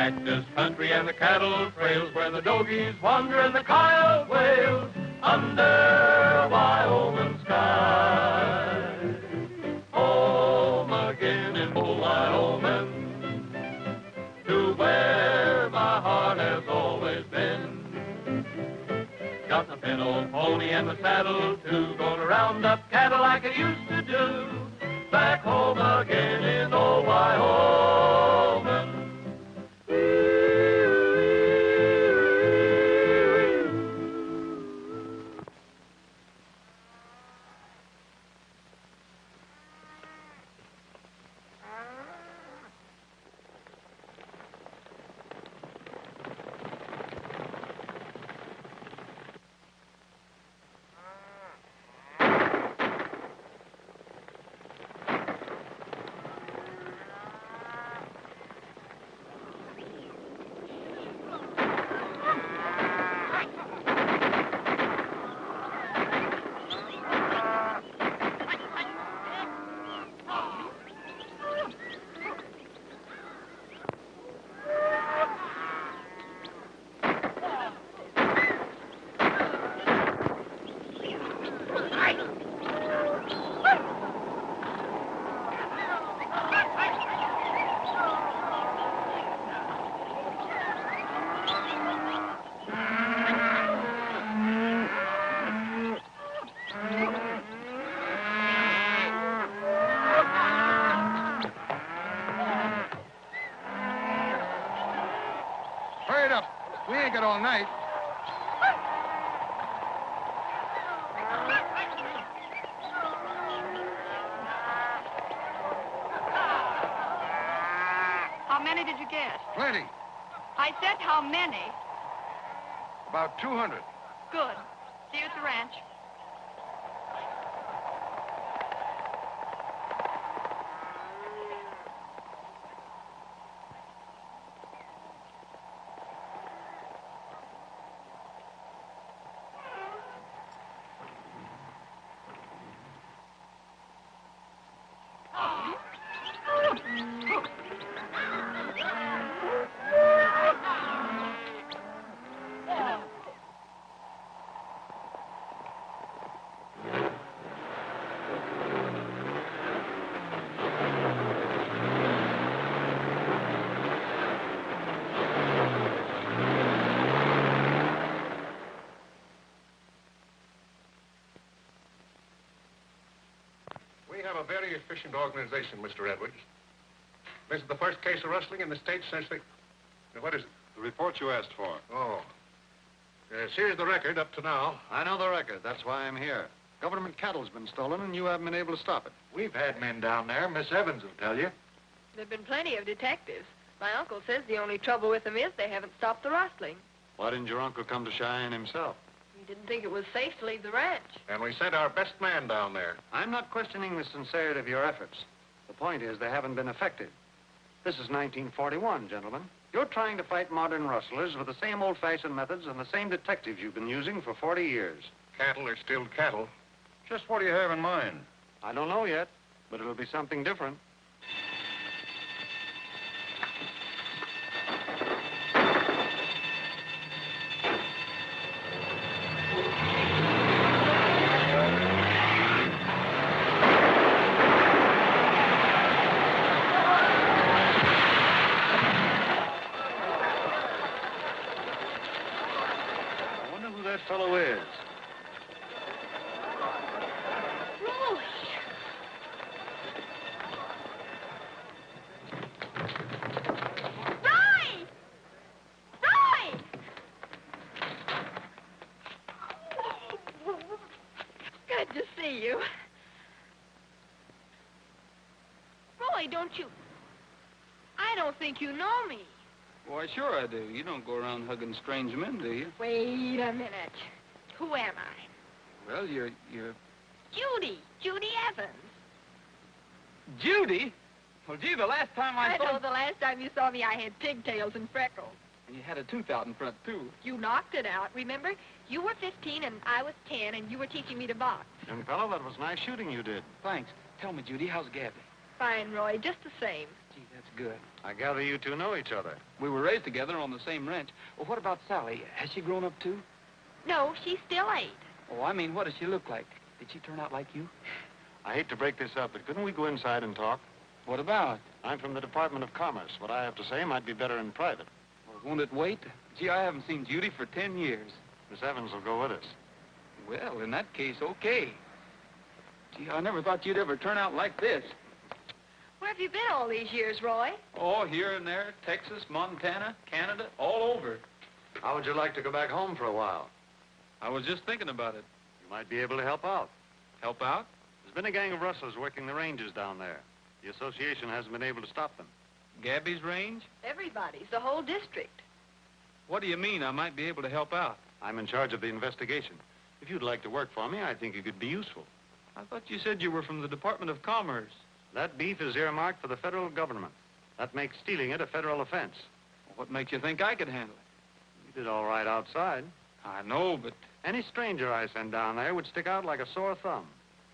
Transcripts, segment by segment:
cactus country and the cattle trails where the dogies wander and the coyote wails under Wyoming sky. Home again in old Wyoming, to where my heart has always been. Got the pin old pony and the saddle too, gonna round up cattle like I used to do. Back home again in old Wyoming. All night. How many did you get? Plenty. I said how many? About 200. Good. See you at the ranch. We have a very efficient organization, Mr. Edwards. This is the first case of rustling in the state since the... What is it? The report you asked for. Oh. Yes, here's the record up to now. I know the record. That's why I'm here. Government cattle's been stolen, and you haven't been able to stop it. We've had men down there. Miss Evans will tell you. There've been plenty of detectives. My uncle says the only trouble with them is they haven't stopped the rustling. Why didn't your uncle come to Cheyenne himself? He didn't think it was safe to leave the ranch. And we sent our best man down there. I'm not questioning the sincerity of your efforts. The point is they haven't been effective. This is 1941, gentlemen. You're trying to fight modern rustlers with the same old-fashioned methods and the same detectives you've been using for 40 years. Cattle are still cattle. Just what do you have in mind? I don't know yet, but it'll be something different. Fellow is. Roy! Roy! Roy! Good to see you. Roy, don't you... I don't think you know me. Why, sure I do. You don't go around hugging strange men, do you? Wait a minute. Who am I? Well, you're... Judy. Judy Evans. Judy? Well, gee, the last time I saw... know the last time you saw me, I had pigtails and freckles. You had a tooth out in front, too. You knocked it out, remember? You were 15 and I was 10, and you were teaching me to box. Young fellow, that was nice shooting you did. Thanks. Tell me, Judy, how's Gabby? Fine, Roy, just the same. Gee, that's good. I gather you two know each other. We were raised together on the same ranch. Well, what about Sally? Has she grown up, too? No, she's still 8. Oh, I mean, what does she look like? Did she turn out like you? I hate to break this up, but couldn't we go inside and talk? What about? I'm from the Department of Commerce. What I have to say might be better in private. Well, won't it wait? Gee, I haven't seen Judy for 10 years. Miss Evans will go with us. Well, in that case, okay. Gee, I never thought you'd ever turn out like this. Where have you been all these years, Roy? Oh, here and there, Texas, Montana, Canada, all over. How would you like to go back home for a while? I was just thinking about it. You might be able to help out. Help out? There's been a gang of rustlers working the ranges down there. The association hasn't been able to stop them. Gabby's range? Everybody's, the whole district. What do you mean I might be able to help out? I'm in charge of the investigation. If you'd like to work for me, I think you could be useful. I thought you said you were from the Department of Commerce. That beef is earmarked for the federal government. That makes stealing it a federal offense. What makes you think I could handle it? You did all right outside. I know, but... Any stranger I send down there would stick out like a sore thumb.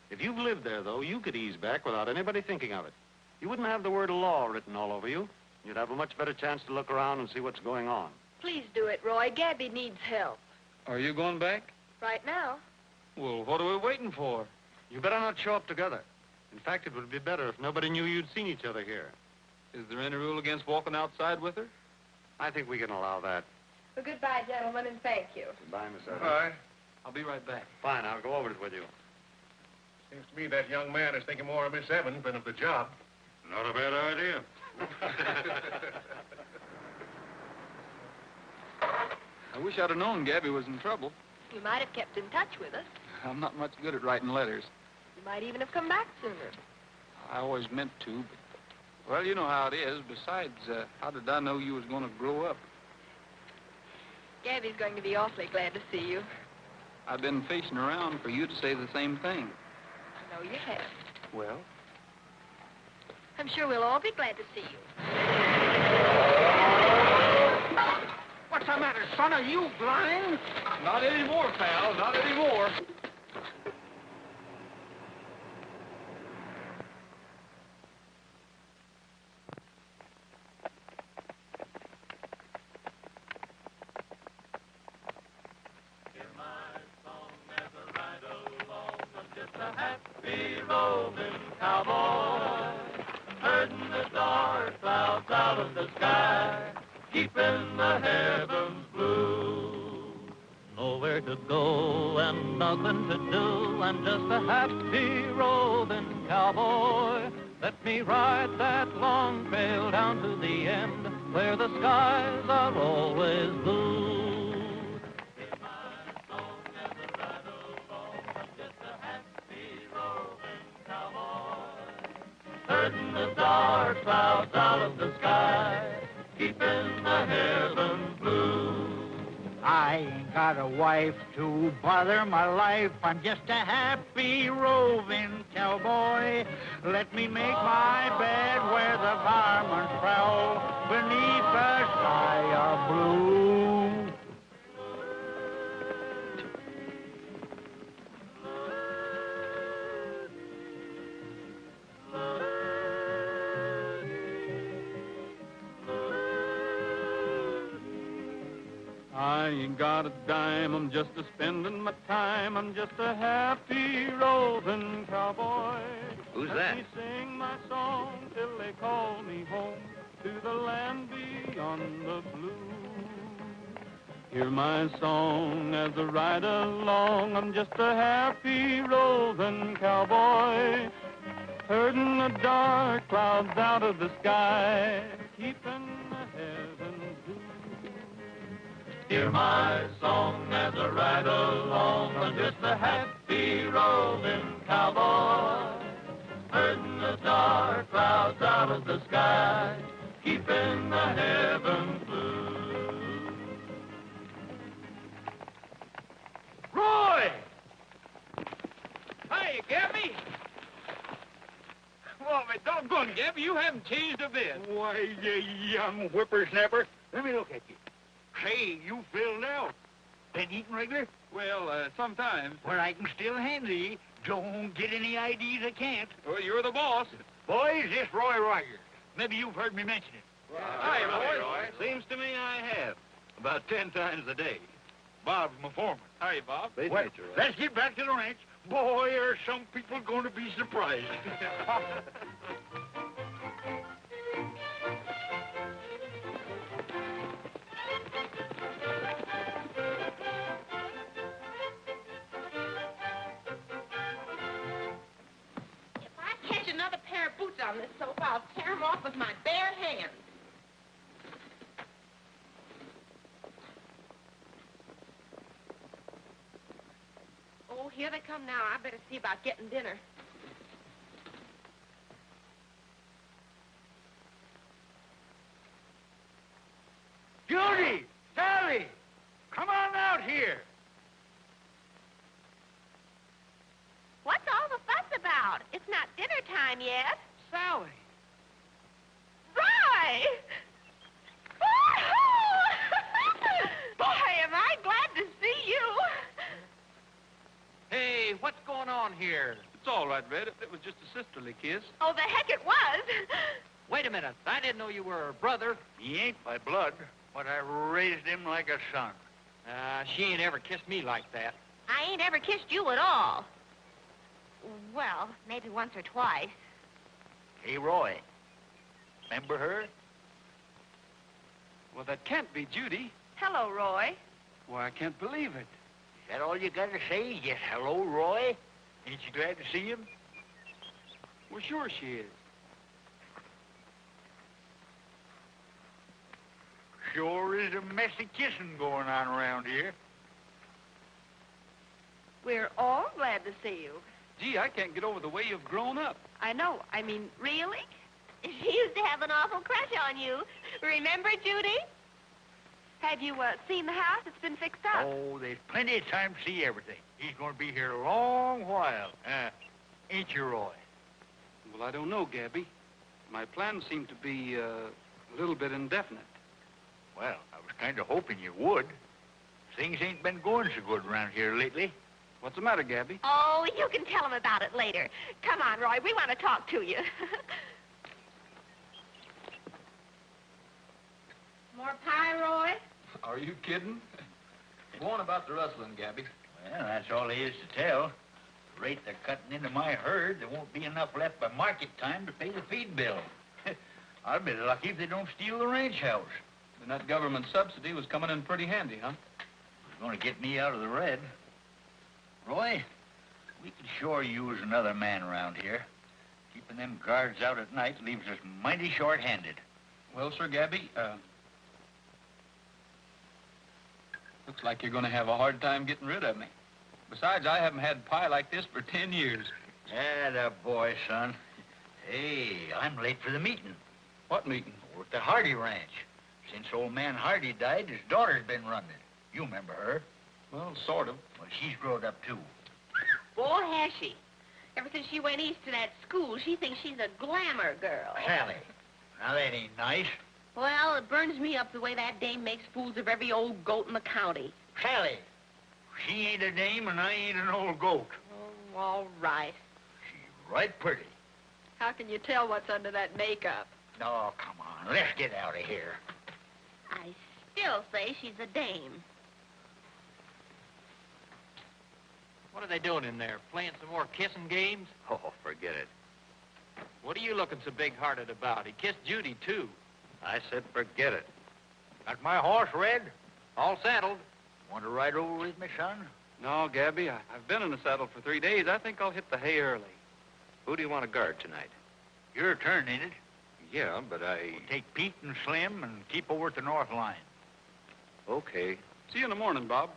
If you've lived there, though, you could ease back without anybody thinking of it. You wouldn't have the word law written all over you. You'd have a much better chance to look around and see what's going on. Please do it, Roy. Gabby needs help. Are you going back? Right now. Well, what are we waiting for? You better not show up together. In fact, it would be better if nobody knew you'd seen each other here. Is there any rule against walking outside with her? I think we can allow that. Well, goodbye, gentlemen, and thank you. Goodbye, Miss Evans. Bye. I'll be right back. Fine, I'll go over it with you. Seems to me that young man is thinking more of Miss Evans than of the job. Not a bad idea. I wish I'd have known Gabby was in trouble. You might have kept in touch with us. I'm not much good at writing letters. You might even have come back sooner. I always meant to, but... Well, you know how it is. Besides, how did I know you was going to grow up? Gabby's going to be awfully glad to see you. I've been fishing around for you to say the same thing. I know you have. Well? I'm sure we'll all be glad to see you. What's the matter, son? Are you blind? Not anymore, pal. Not anymore. Happy roving cowboy, herding the dark clouds out of the sky, keeping the heavens blue. Nowhere to go and nothing to do, I'm just a happy roving cowboy. Let me ride that long trail down to the end, where the skies are always blue. Herding the dark clouds out of the sky, keeping the heavens blue. I ain't got a wife to bother my life. I'm just a happy roving cowboy. Let me make my bed where the varmints prowl beneath the sky of blue. I ain't got a dime, I'm just a-spending my time. I'm just a happy roving cowboy. Who's Let that? me sing my song till they call me home to the land beyond the blue. Hear my song as I ride along. I'm just a happy roving cowboy, herding the dark clouds out of the sky, keeping the heavens blue. Hear my song as I ride along. I'm just a happy roving cowboy, herding the dark clouds out of the sky, keeping the heavens blue. Roy! Hey, Gabby! Well, my doggone, Gabby, you haven't changed a bit. Why, you young whippersnapper. Let me look at you. Hey, you filled out. Been eating regular? Well, sometimes. Well, I can still handle you. Don't get any IDs I can't. Well, you're the boss. Boys, this Roy Rogers. Maybe you've heard me mention it. Hi, Roy. Seems to me I have. About 10 times a day. Bob's my foreman. Hi, Bob. Pleased to Well, meet you, Roy. let's get back to the ranch. Boy, are some people going to be surprised. If I catch another pair of boots on this sofa, I'll tear them off with my bare hands. Oh, here they come now. I better see about getting dinner. Judy! Sally! Come on out here. What's all the fuss about? It's not dinner time yet. Sally! Roy! Woo-hoo! Boy, am I glad to see you. Hey, what's going on here? It's all right, Red. It was just a sisterly kiss. Oh, the heck it was. Wait a minute. I didn't know you were a brother. He ain't my blood, but I raised him like a son. She ain't ever kissed me like that. I ain't ever kissed you at all. Well, maybe once or twice. Hey, Roy. Remember her? Well, that can't be Judy. Hello, Roy. Why, I can't believe it. Is that all you got to say? Yes, hello, Roy? Ain't you glad to see him? Well, sure she is. Sure is a messy kissing going on around here. We're all glad to see you. Gee, I can't get over the way you've grown up. I know. I mean, really? She used to have an awful crush on you. Remember, Judy? Have you seen the house? It's been fixed up. Oh, there's plenty of time to see everything. He's going to be here a long while. Ain't you, Roy? Well, I don't know, Gabby. My plans seem to be a little bit indefinite. Well, I was kind of hoping you would. Things ain't been going so good around here lately. What's the matter, Gabby? Oh, you can tell him about it later. Come on, Roy. We want to talk to you. More pie, Roy? Are you kidding? Go on about the rustling, Gabby. Well, that's all there is to tell. The rate they're cutting into my herd, there won't be enough left by market time to pay the feed bill. I'll be lucky if they don't steal the ranch house. And that government subsidy was coming in pretty handy, huh? It's going to get me out of the red. Roy, we could sure use another man around here. Keeping them guards out at night leaves us mighty short-handed. Well, sir, Gabby, looks like you're going to have a hard time getting rid of me. Besides, I haven't had pie like this for 10 years. Atta boy, son. Hey, I'm late for the meeting. What meeting? Over at the Hardy Ranch. Since old man Hardy died, his daughter's been running it. You remember her? Well, sort of. Well, she's grown up, too. Boy, has she. Ever since she went east to that school, she thinks she's a glamour girl. Sally. Now, that ain't nice. Well, it burns me up the way that dame makes fools of every old goat in the county. Sally. She ain't a dame and I ain't an old goat. Oh, all right. She's right pretty. How can you tell what's under that makeup? Oh, come on. Let's get out of here. I still say she's a dame. What are they doing in there? Playing some more kissing games? Oh, forget it. What are you looking so big-hearted about? He kissed Judy, too. I said forget it. Got my horse, Red? All saddled. Want to ride over with me, son? No, Gabby, I've been in the saddle for 3 days. I think I'll hit the hay early. Who do you want to guard tonight? Your turn, ain't it? Yeah, but I... We'll take Pete and Slim and keep over at the north line. Okay. See you in the morning, Bob.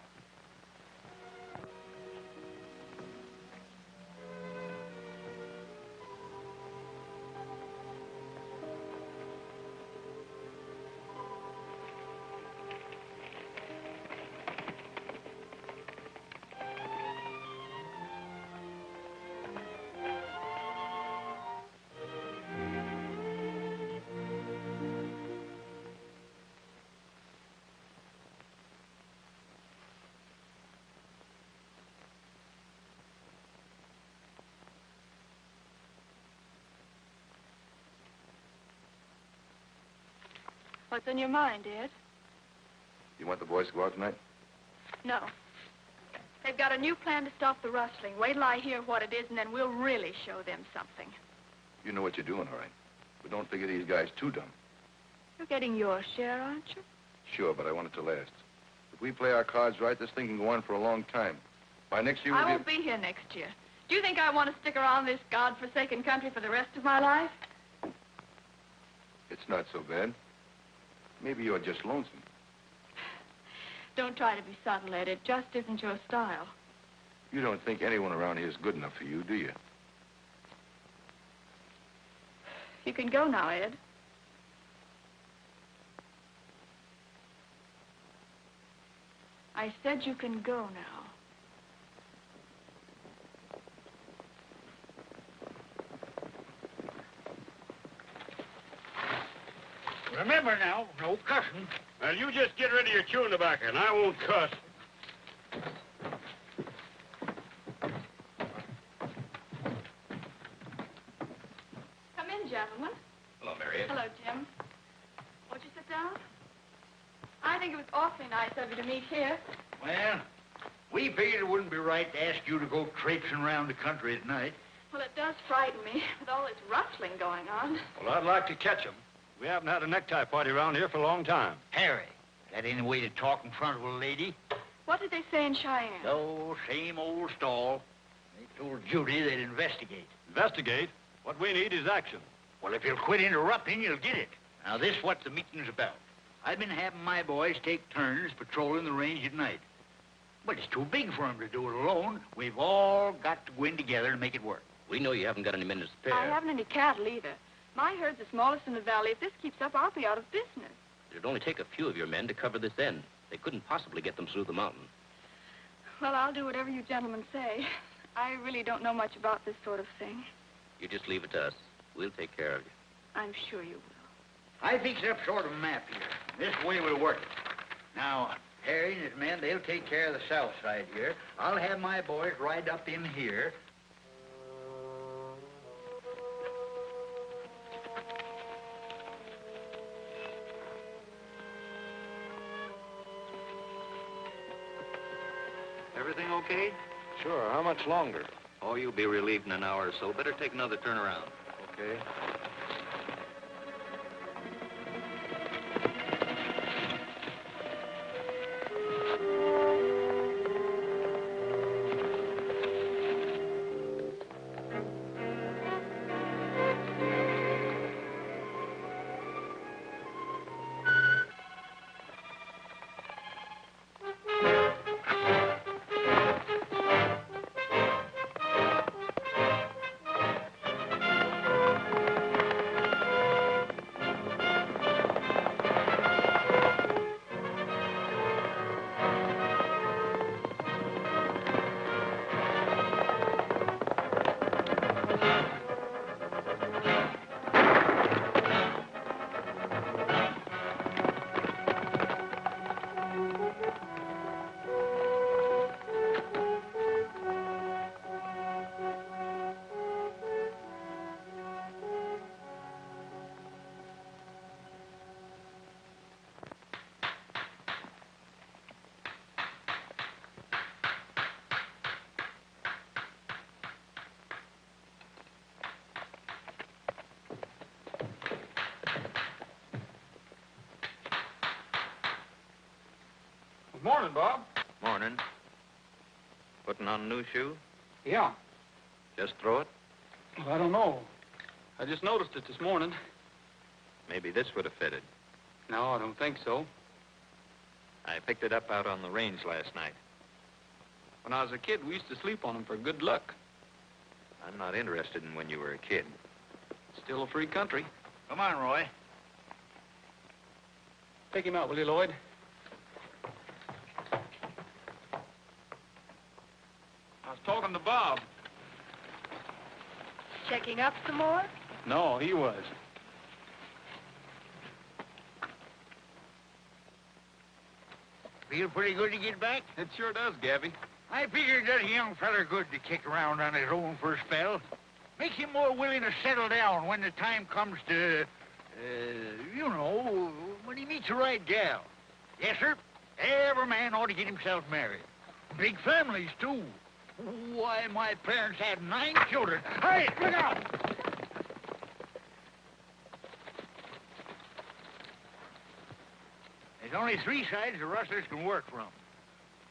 What's on your mind, Ed? You want the boys to go out tonight? No. They've got a new plan to stop the rustling. Wait till I hear what it is, and then we'll really show them something. You know what you're doing, all right. But don't figure these guys too dumb. You're getting your share, aren't you? Sure, but I want it to last. If we play our cards right, this thing can go on for a long time. By next year, I won't be here next year. Do you think I want to stick around this God-forsaken country for the rest of my life? It's not so bad. Maybe you're just lonesome. Don't try to be subtle, Ed. It just isn't your style. You don't think anyone around here is good enough for you, do you? You can go now, Ed. I said you can go now. Remember now, no cussing. Well, you just get rid of your chewing tobacco, and I won't cuss. Come in, gentlemen. Hello, Mariette. Hello, Jim. Won't you sit down? I think it was awfully nice of you to meet here. Well, we figured it wouldn't be right to ask you to go traipsing around the country at night. Well, it does frighten me with all this rustling going on. Well, I'd like to catch him. We haven't had a necktie party around here for a long time. Harry, that ain't a way to talk in front of a lady. What did they say in Cheyenne? Oh, same old stall. They told Judy they'd investigate. Investigate? What we need is action. Well, if you'll quit interrupting, you'll get it. Now, this is what the meeting's about. I've been having my boys take turns patrolling the range at night. But it's too big for them to do it alone. We've all got to go in together to make it work. We know you haven't got any men to spare. I haven't any cattle either. My herd's the smallest in the valley. If this keeps up, I'll be out of business. It'd only take a few of your men to cover this end. They couldn't possibly get them through the mountain. Well, I'll do whatever you gentlemen say. I really don't know much about this sort of thing. You just leave it to us. We'll take care of you. I'm sure you will. I fixed up sort of a map here. This way we'll work it. Now, Harry and his men, they'll take care of the south side here. I'll have my boys ride up in here. Everything okay? Sure. How much longer? Oh, you'll be relieved in an hour or so. Better take another turn around. Okay. Morning, Bob. Morning. Putting on a new shoe? Yeah. Just throw it? Well, I don't know. I just noticed it this morning. Maybe this would have fitted. No, I don't think so. I picked it up out on the range last night. When I was a kid, we used to sleep on them for good luck. I'm not interested in when you were a kid. Still a free country. Come on, Roy. Take him out, will you, Lloyd? I was talking to Bob. Checking up some more? No, he was. Feel pretty good to get back? It sure does, Gabby. I figured that young feller good to kick around on his own for a spell. Makes him more willing to settle down when the time comes to, when he meets the right gal. Yes, sir. Every man ought to get himself married. Big families, too. Why, my parents had 9 children. Hey, look out! There's only 3 sides the rustlers can work from.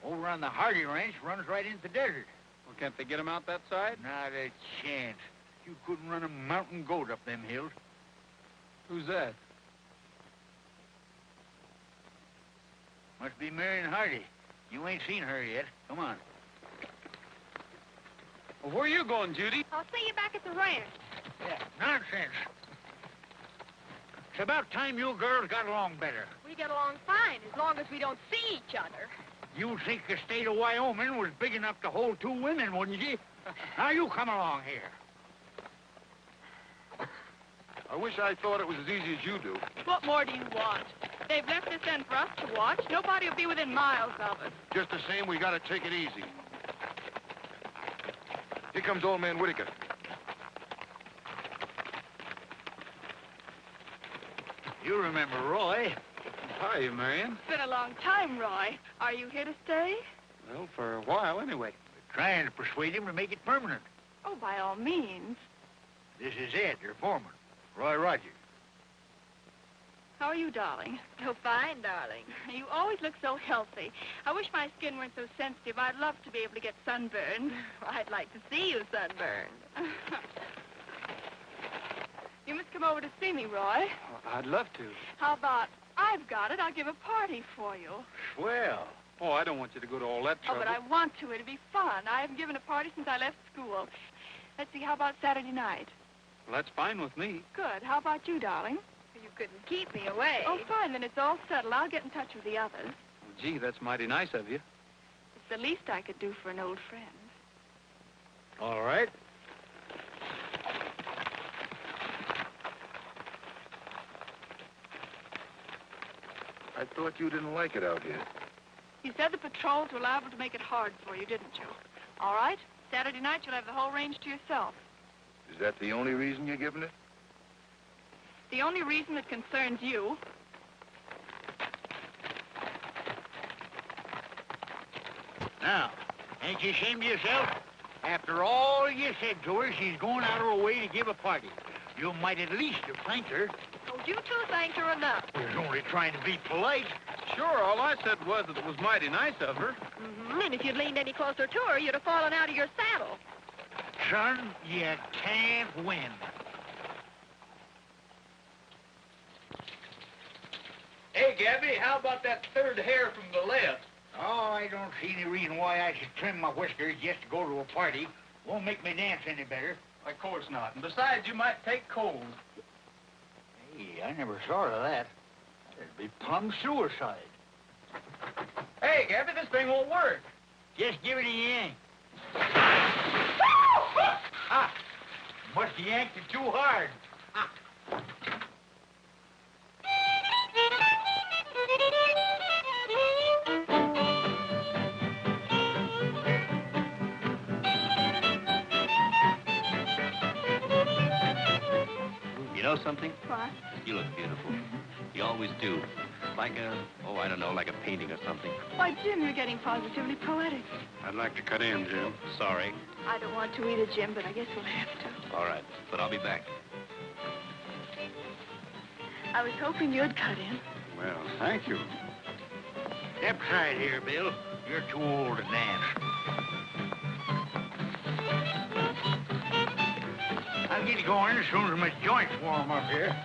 Over on the Hardy Ranch runs right into the desert. Well, can't they get him out that side? Not a chance. You couldn't run a mountain goat up them hills. Who's that? Must be Marion Hardy. You ain't seen her yet. Come on. Well, where are you going, Judy? I'll see you back at the ranch. Yeah, nonsense. It's about time you girls got along better. We get along fine as long as we don't see each other. You'd think the state of Wyoming was big enough to hold 2 women, wouldn't you? Now you come along here. I wish I thought it was as easy as you do. What more do you want? They've left this end for us to watch. Nobody will be within miles of us. Just the same, we gotta take it easy. Here comes old man Whitaker. You remember Roy. Hi, Marion. It's been a long time, Roy. Are you here to stay? Well, for a while, anyway. We're trying to persuade him to make it permanent. Oh, by all means. This is Ed, your foreman, Roy Rogers. How are you, darling? Oh, fine, darling. You always look so healthy. I wish my skin weren't so sensitive. I'd love to be able to get sunburned. I'd like to see you sunburned. You must come over to see me, Roy. I'd love to. How about, I've got it. I'll give a party for you. Swell. Oh, I don't want you to go to all that Oh, trouble. but I want to. It'll be fun. I haven't given a party since I left school. Let's see, how about Saturday night? Well, that's fine with me. Good. How about you, darling? You couldn't keep me away. Oh, fine. Then it's all settled. I'll get in touch with the others. Well, gee, that's mighty nice of you. It's the least I could do for an old friend. All right. I thought you didn't like it out here. You said the patrols were liable to make it hard for you, didn't you? All right. Saturday night, you'll have the whole range to yourself. Is that the only reason you're giving it? The only reason that concerns you. Now, ain't you ashamed of yourself? After all you said to her, she's going out of her way to give a party. You might at least have thanked her. Oh, you two thanked her enough. We're only trying to be polite. Sure, all I said was that it was mighty nice of her. And if you'd leaned any closer to her, you'd have fallen out of your saddle. Son, you can't win. Hey, Gabby, how about that third hair from the left? Oh, I don't see any reason why I should trim my whiskers just to go to a party. Won't make me dance any better. Of course not. And besides, you might take cold. Hey, I never thought of that. That'd be plumb suicide. Hey, Gabby, this thing won't work. Just give it a yank. Ah, must have yanked it too hard. You know something? What? You look beautiful. You always do. Like a, oh, I don't know, like a painting or something. Why, Jim, you're getting positively poetic. I'd like to cut in, Jim. Sorry. I don't want to either, Jim, but I guess we'll have to. All right, but I'll be back. I was hoping you'd cut in. Well, thank you. Step aside here, Bill. You're too old to dance. I'll get going as soon as my joints warm up here.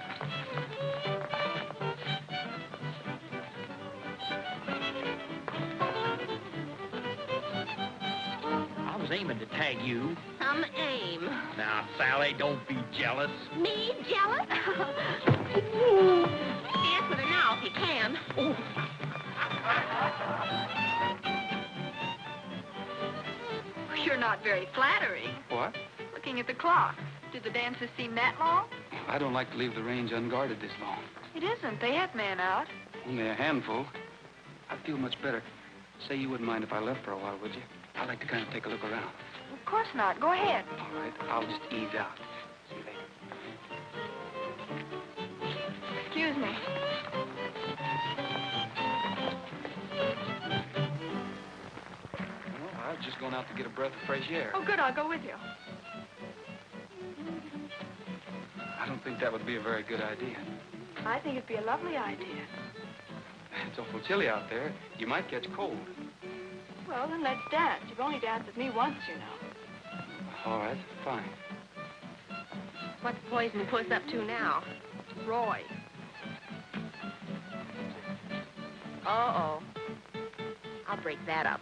I was aiming to tag you. Some aim. Now, Sally, don't be jealous. Me jealous? Dance with her now if you can. Oh. You're not very flattering. What? Looking at the clock. Did the dancers seem that long? I don't like to leave the range unguarded this long. It isn't. They have men out. Only a handful. I'd feel much better. Say you wouldn't mind if I left for a while, would you? I'd like to kind of take a look around. Of course not. Go ahead. All right, I'll just ease out. See you later. Excuse me. I was just going out to get a breath of fresh air. Oh, good. I'll go with you. I don't think that would be a very good idea. I think it'd be a lovely idea. It's awful chilly out there. You might catch cold. Well, then let's dance. You've only danced with me once, you know. All right, fine. What's Poison Puss up to now? Roy. Uh-oh. I'll break that up.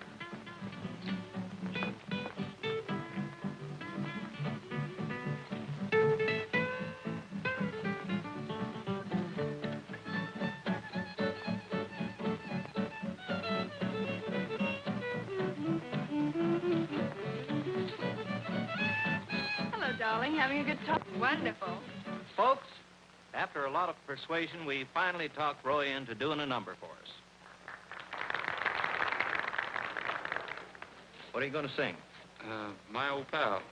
Hello, darling. Having a good time? Wonderful. Folks, after a lot of persuasion, we finally talked Roy into doing a number for us. What are you going to sing? My old pal.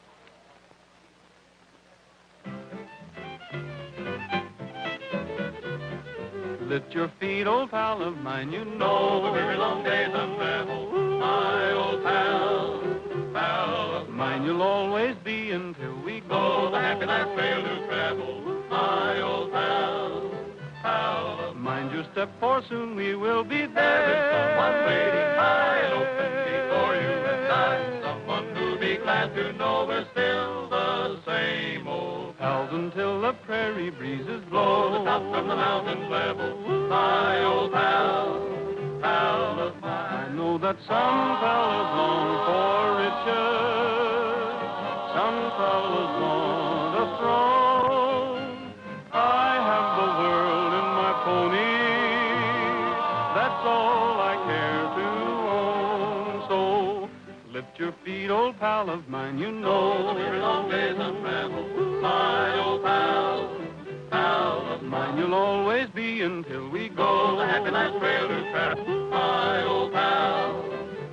Lift your feet, old pal of mine, you know. The very long days of travel, my old pal, pal of mine you'll always be until we go. The happy life trail to travel, my old pal, pal of mind your step, for soon we will be there. There is someone waiting high and open before you and I. Someone who'll be glad to know we're still the same old pals until the prairie breezes blow. The top from the mountains level, my old pal, pal of mine. I know that some fellas long for riches, some fellas want a throne. I have the world in my pony, that's all I care to own. So lift your feet, old pal of mine, you know. The very long days of travel, my old pal, pal of mine you'll always be until we go. The happy life trail to travel, my old pal,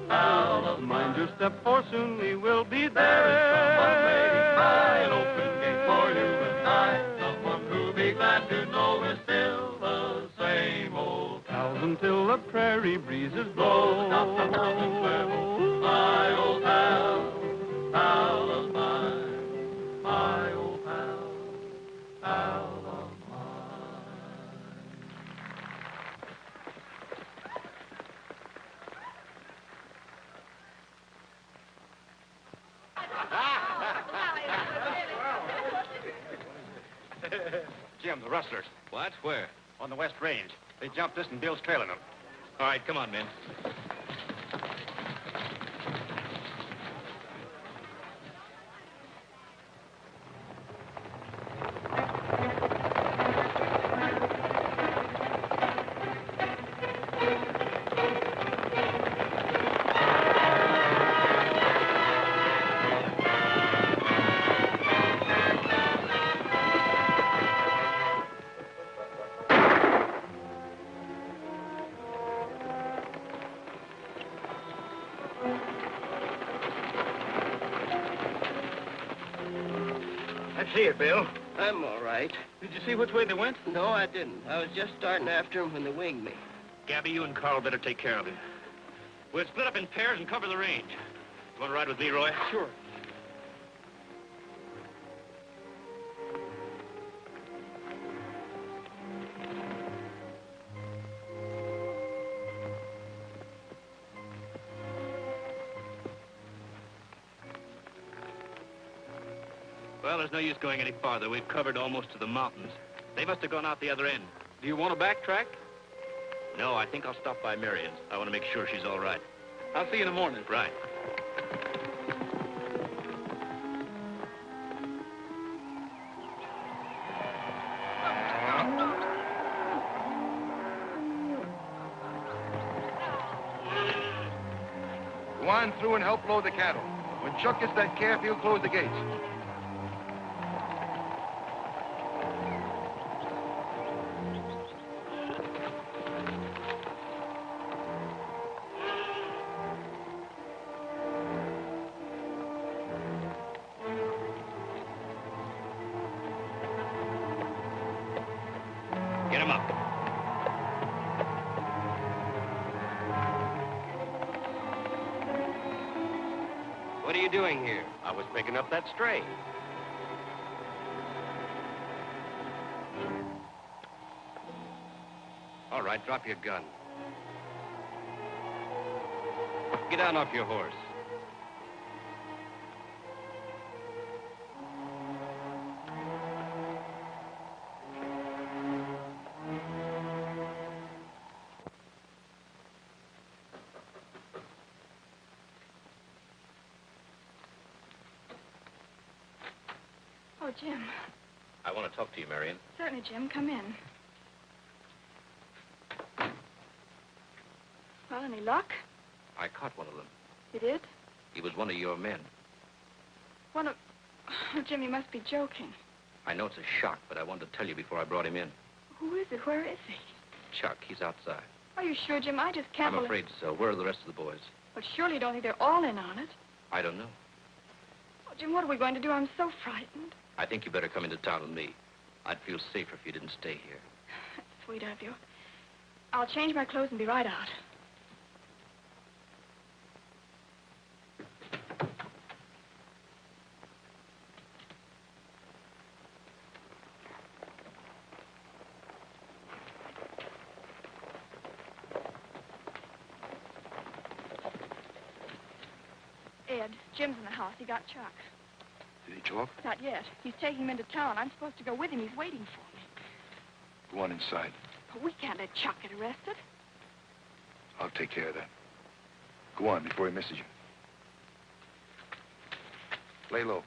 pal of mind your step, for soon we will be there. There is someone waiting by an open gate for you and I. Someone who'll be glad to know we're still the same old pals until the prairie breezes blow. The top of mountains level, my old pal, pal of mine, my old pal, pal of mine. Jim, the rustlers. What? Where? On the West Range. They jumped us and Bill's trailing them. All right, come on, men. See it, Bill. I'm all right. Did you see which way they went? No, I didn't. I was just starting after him when they winged me. Gabby, you and Carl better take care of him. We'll split up in pairs and cover the range. You want to ride with me, Roy? Sure. Well, there's no use going any farther. We've covered almost to the mountains. They must have gone out the other end. Do you want to backtrack? No, I think I'll stop by Marion's. I want to make sure she's all right. I'll see you in the morning. Right. Go on through and help load the cattle. When Chuck gets that calf, he'll close the gates. Get him up. What are you doing here? I was picking up that stray. All right, drop your gun. Get down off your horse. Oh, Jim. I want to talk to you, Marion. Certainly, Jim. Come in. Well, any luck? I caught one of them. You did? He was one of your men. One of... Oh, Jim, you must be joking. I know it's a shock, but I wanted to tell you before I brought him in. Who is it? Where is he? Chuck, he's outside. Are you sure, Jim? I just can't I'm afraid so. Where are the rest of the boys? But surely you don't think they're all in on it. I don't know. Oh, Jim, what are we going to do? I'm so frightened. I think you better come into town with me. I'd feel safer if you didn't stay here. That's sweet of you. I'll change my clothes and be right out. Ed, Jim's in the house. He got Chuck. Did he talk? Not yet. He's taking him into town. I'm supposed to go with him. He's waiting for me. Go on inside. But we can't let Chuck get arrested. I'll take care of that. Go on before he misses you. Lay low.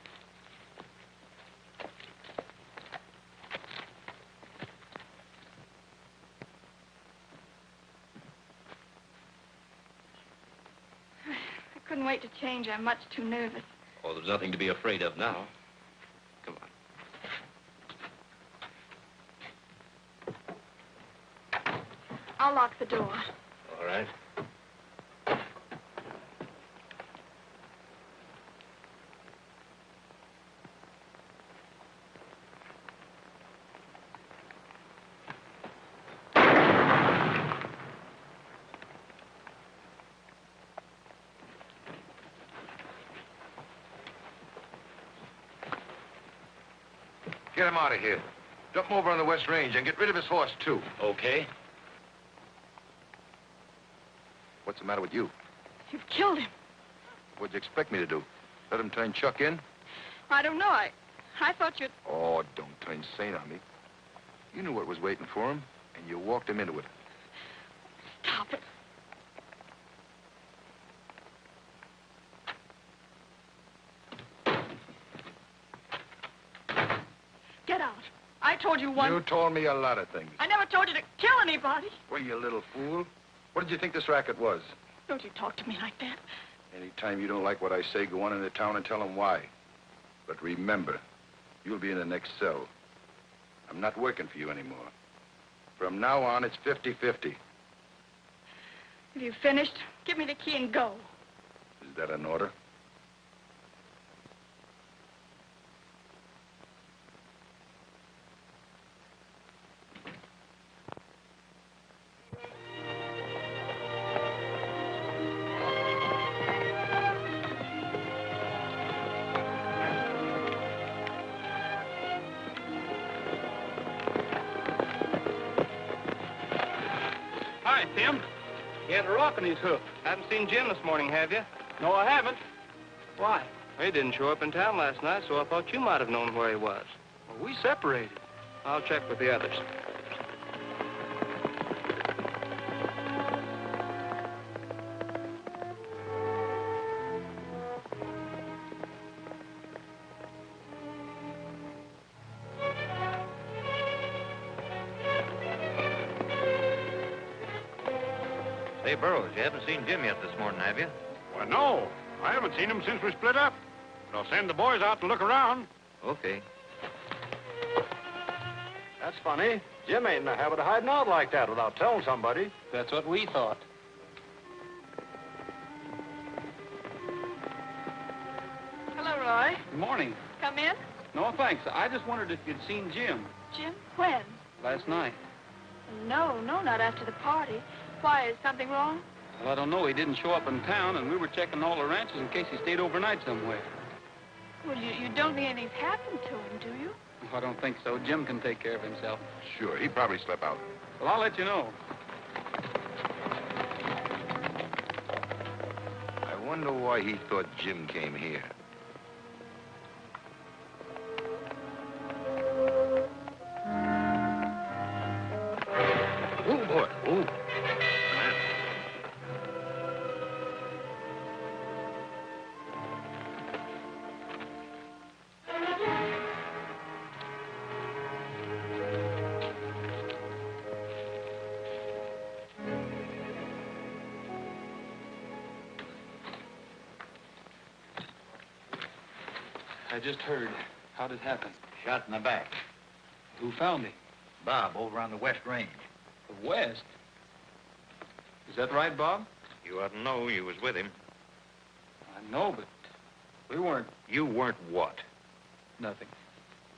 I couldn't wait to change. I'm much too nervous. Oh, there's nothing to be afraid of now. Come on. I'll lock the door. All right. Get him out of here. Dump him over on the West Range and get rid of his horse, too. Okay. What's the matter with you? You've killed him. What'd you expect me to do? Let him turn Chuck in? I don't know. I thought you'd... Oh, don't turn sane on me. You knew what was waiting for him, and you walked him into it. Stop it. Get out. I told you once... You told me a lot of things. I never told you to kill anybody. Well, you little fool. What did you think this racket was? Don't you talk to me like that. Anytime you don't like what I say, go on into town and tell them why. But remember, you'll be in the next cell. I'm not working for you anymore. From now on, it's 50-50. Have you finished? Give me the key and go. Is that an order? Hi, Tim. He had a rock in his hoof. Haven't seen Jim this morning, have you? No, I haven't. Why? He didn't show up in town last night, so I thought you might have known where he was. Well, we separated. I'll check with the others. Say, Burroughs, you haven't seen Jim yet this morning, have you? Well, no. I haven't seen him since we split up. But I'll send the boys out to look around. Okay. That's funny. Jim ain't in the habit of hiding out like that without telling somebody. That's what we thought. Hello, Roy. Good morning. Come in. No, thanks. I just wondered if you'd seen Jim Jim, when? last night. No, not after the party. Why, is something wrong? Well, I don't know. He didn't show up in town, and we were checking all the ranches in case he stayed overnight somewhere. Well, you don't think anything's happened to him, do you? I don't think so. Jim can take care of himself. Sure, he probably slept out. Well, I'll let you know. I wonder why he thought Jim came here. Oh, boy. Oh. I just heard. How'd it happen? Shot in the back. Who found him? Bob, over on the West Range. The West? Is that right, Bob? You ought to know you was with him. I know, but we weren't. You weren't what? Nothing.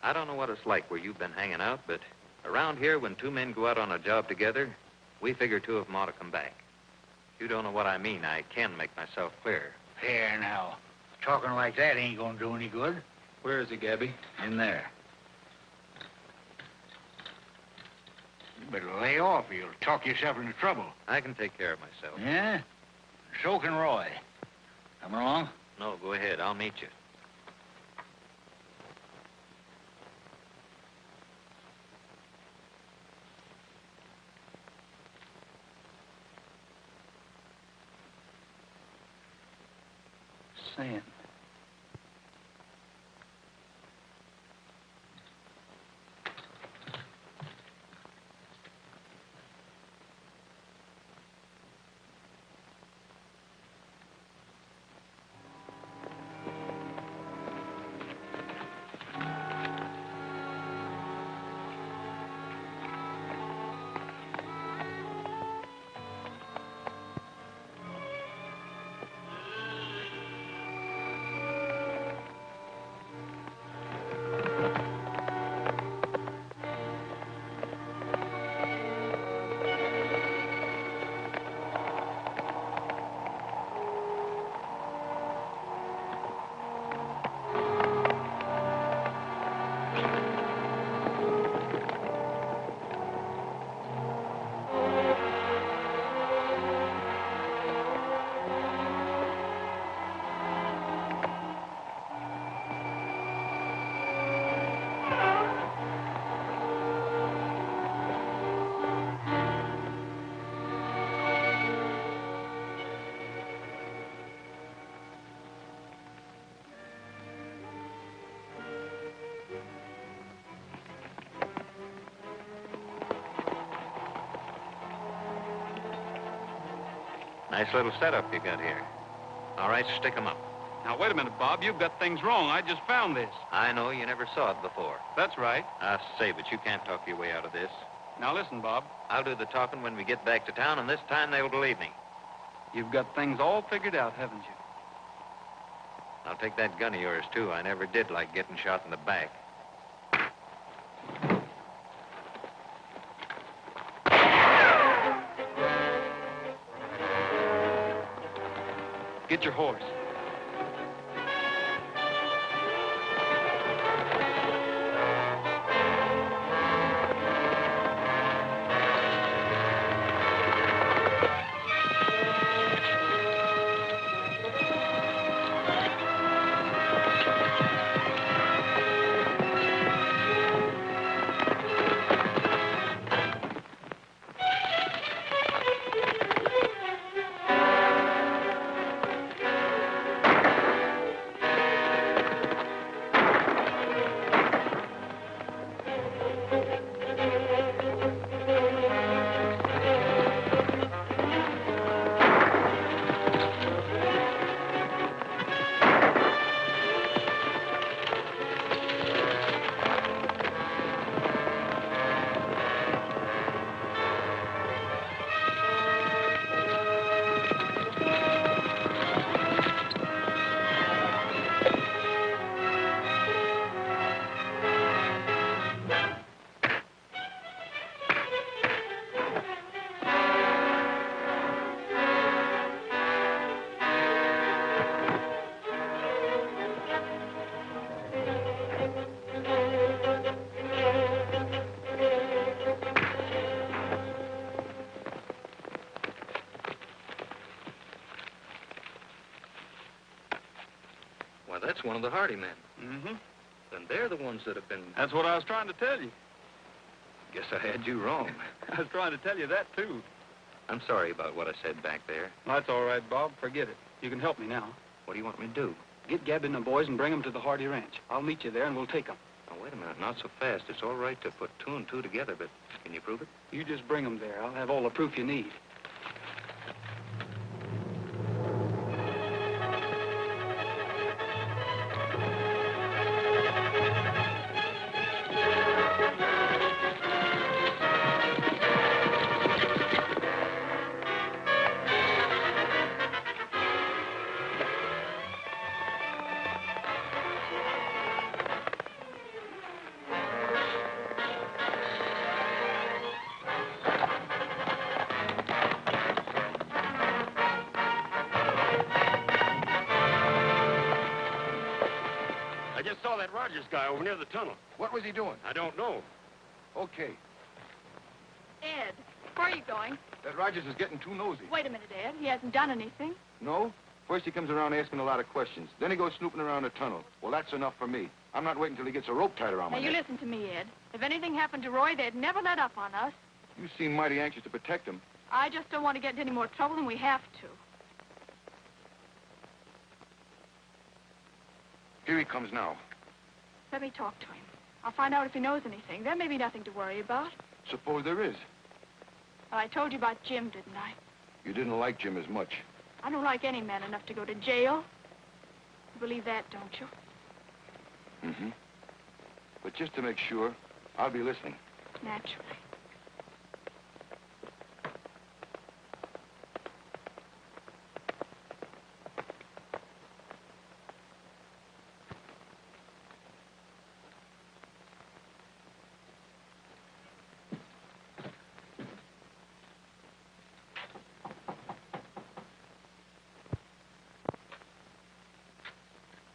I don't know what it's like where you've been hanging out, but around here, when two men go out on a job together, we figure two of them ought to come back. You don't know what I mean. I can make myself clear. Here now. Talking like that ain't gonna do any good. Where is he, Gabby? In there. You better lay off or you'll talk yourself into trouble. I can take care of myself. Yeah? So can Roy. Come along? No, go ahead. I'll meet you. Sand. Nice little setup you got here. All right, stick 'em up. Now, wait a minute, Bob. You've got things wrong. I just found this. I know you never saw it before. That's right. I say, but you can't talk your way out of this. Now, listen, Bob. I'll do the talking when we get back to town, and this time they'll believe me. You've got things all figured out, haven't you? I'll take that gun of yours, too. I never did like getting shot in the back. Get your horse. Why, that's one of the Hardy men. Mm-hmm. Then they're the ones that have been... That's what I was trying to tell you. Guess I had you wrong. I was trying to tell you that, too. I'm sorry about what I said back there. That's all right, Bob. Forget it. You can help me now. What do you want me to do? Get Gabby and the boys and bring them to the Hardy Ranch. I'll meet you there, and we'll take them. Now, wait a minute. Not so fast. It's all right to put 2 and 2 together, but can you prove it? You just bring them there. I'll have all the proof you need. I just saw that Rogers guy over near the tunnel. What was he doing? I don't know. Okay. Ed, where are you going? That Rogers is getting too nosy. Wait a minute, Ed. He hasn't done anything. No? First he comes around asking a lot of questions. Then he goes snooping around the tunnel. Well, that's enough for me. I'm not waiting till he gets a rope tied around Now, my you neck. listen to me, Ed. If anything happened to Roy, they'd never let up on us. You seem mighty anxious to protect him. I just don't want to get into any more trouble than we have to. Here he comes now. Let me talk to him. I'll find out if he knows anything. There may be nothing to worry about. Suppose there is. Well, I told you about Jim, didn't I? You didn't like Jim as much. I don't like any man enough to go to jail. You believe that, don't you? Mm-hmm. But just to make sure, I'll be listening. Naturally.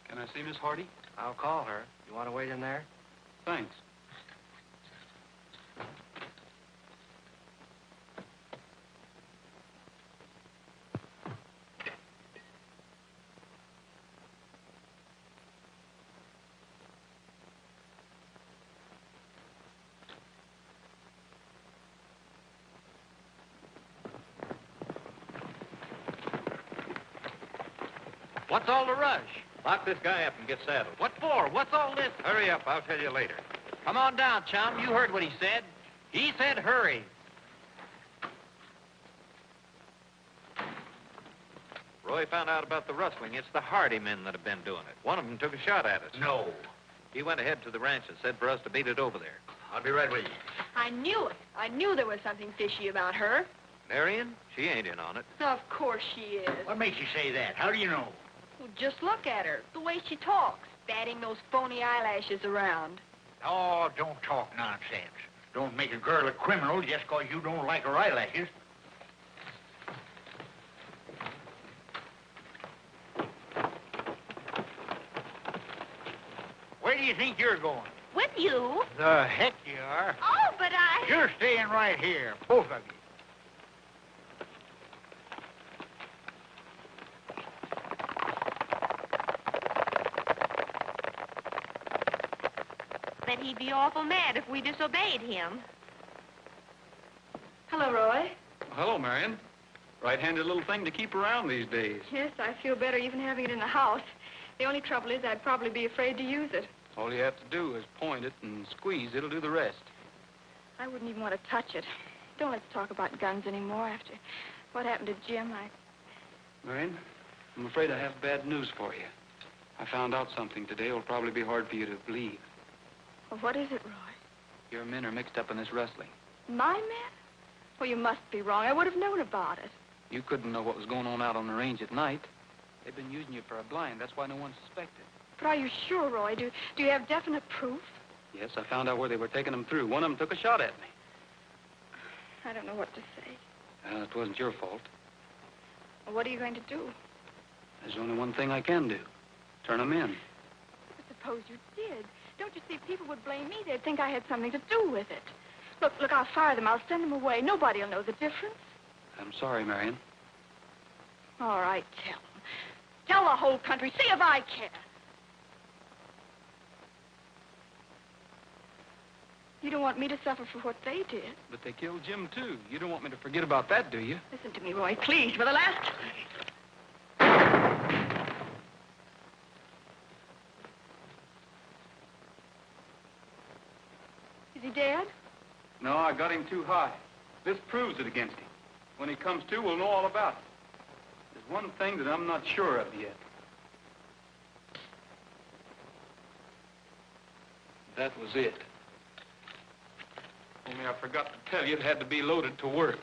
Can I see Miss Hardy? I'll call her. You want to wait in there? Thanks. What's all the rush? Lock this guy up and get saddled. What for? What's all this? Hurry up. I'll tell you later. Come on down, chum. You heard what he said. He said hurry. Roy found out about the rustling. It's the Hardy men that have been doing it. One of them took a shot at us. No. He went ahead to the ranch and said for us to beat it over there. I'll be right with you. I knew it. I knew there was something fishy about her. Marion, she ain't in on it. Of course she is. What makes you say that? How do you know? Well, just look at her. The way she talks. Batting those phony eyelashes around. Oh, don't talk nonsense. Don't make a girl a criminal just 'cause you don't like her eyelashes. Where do you think you're going? With you? The heck you are. Oh, but I... You're staying right here, both of you. Bet he'd be awful mad if we disobeyed him. Hello, Roy. Hello, Marion. Right-handed little thing to keep around these days. Yes, I feel better even having it in the house. The only trouble is I'd probably be afraid to use it. All you have to do is point it and squeeze. It'll do the rest. I wouldn't even want to touch it. Don't let's talk about guns anymore. After what happened to Jim, Marion, I'm afraid I have bad news for you. I found out something today. It'll probably be hard for you to believe. Well, what is it, Roy? Your men are mixed up in this wrestling. My men? Well, you must be wrong. I would have known about it. You couldn't know what was going on out on the range at night. They've been using you for a blind. That's why no one suspected. But are you sure, Roy? Do you have definite proof? Yes, I found out where they were taking them through. One of them took a shot at me. I don't know what to say. It wasn't your fault. Well, what are you going to do? There's only one thing I can do. Turn them in. But suppose you did. Don't you see, if people would blame me. They'd think I had something to do with it. Look, I'll fire them. I'll send them away. Nobody will know the difference. I'm sorry, Marion. All right, tell them. Tell the whole country. See if I care. You don't want me to suffer for what they did. But they killed Jim, too. You don't want me to forget about that, do you? Listen to me, Roy, please, for the last... Is he dead? No, I got him too high. This proves it against him. When he comes to, we'll know all about it. There's one thing that I'm not sure of yet. That was it. Only I forgot to tell you it had to be loaded to work.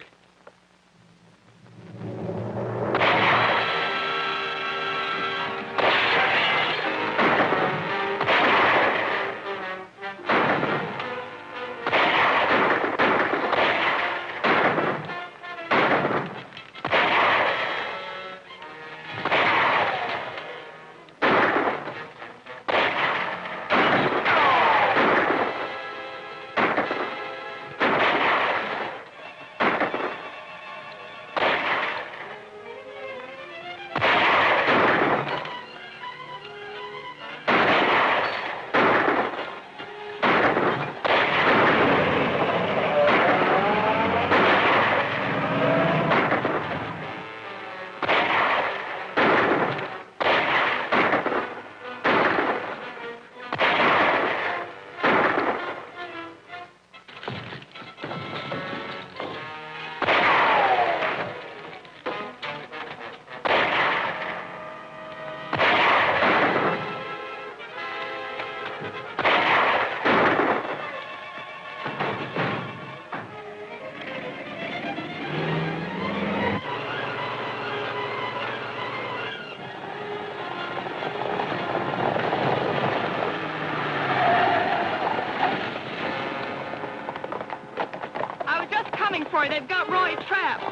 They've got Roy trapped.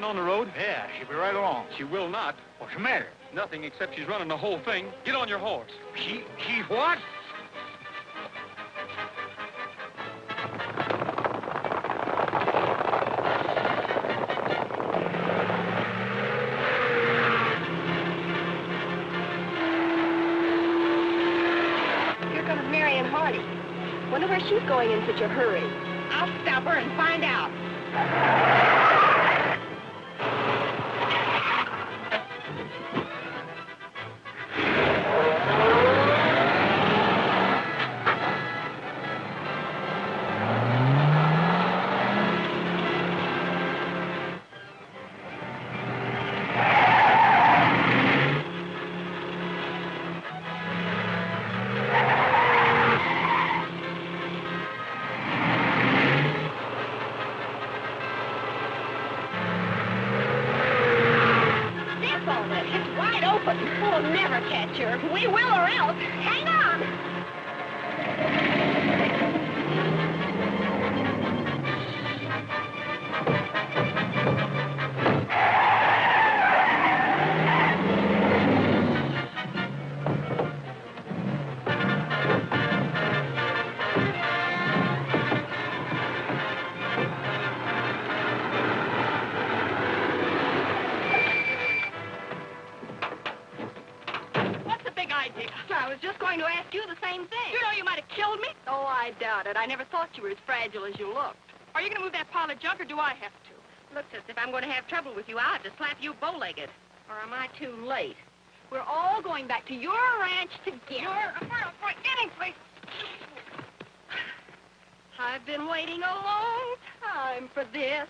On the road? Yeah, she'll be right along. She will not. What's the matter? Nothing except she's running the whole thing. Get on your horse. She's what? Here comes Marion Hardy. Wonder where she's going in such a hurry. I'll stop her and find out. We will or else. Hang on. To ask you the same thing. You know you might have killed me. Oh, I doubt it. I never thought you were as fragile as you looked. Are you going to move that pile of junk, or do I have to? Looks as if I'm going to have trouble with you. I'll have to slap you bow-legged. Or am I too late? We're all going back to your ranch together. Getting, please. I've been waiting a long time for this.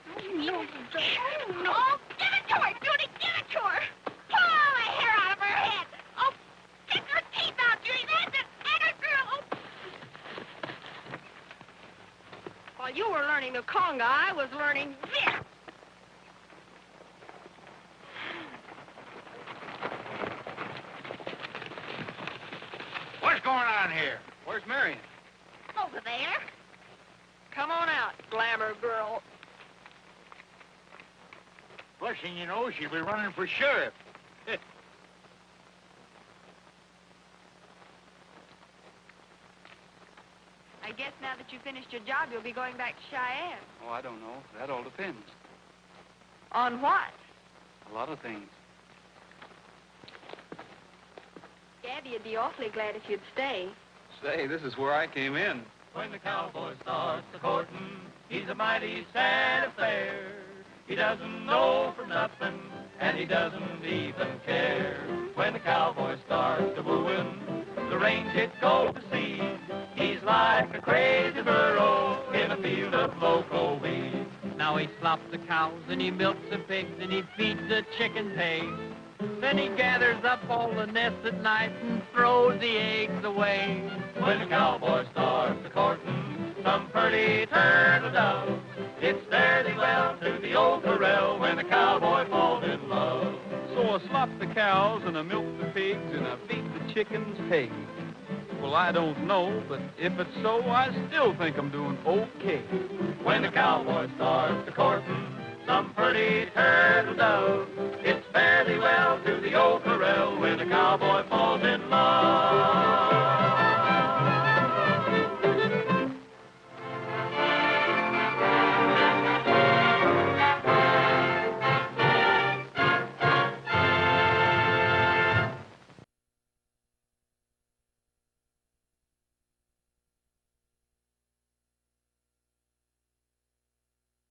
Oh, no. Give it to her, Judy. Give it to her. Pull all the hair out of her head. Oh, pick her teeth out, Judy. That's it. And a girl. Oh. While you were learning the conga, I was learning this. What's going on here? Where's Marion? Over there. Come on out, glamour girl. Blushing, you know, she'll be running for sheriff. I guess now that you've finished your job, you'll be going back to Cheyenne. Oh, I don't know. That all depends. On what? A lot of things. Gabby would be awfully glad if you'd stay. Say, this is where I came in. When the cowboy starts a-courtin', he's a mighty sad affair. He doesn't know for nothing, and he doesn't even care. When the cowboy starts a wooing, the range it goes to see. He's like a crazy burro in a field of local weeds. Now he slops the cows and he milks the pigs and he feeds the chickens hay. Then he gathers up all the nests at night and throws the eggs away. When the cowboy starts a-courtin' some pretty turtle dove, it's fairly well to the old corral when the cowboy falls in love. So I slop the cows and I milk the pigs and I feed the chickens hay. Well, I don't know, but if it's so, I still think I'm doing okay. When the cowboy starts a-courtin' some pretty turtle dove, it's fairly well to the old corral when the cowboy falls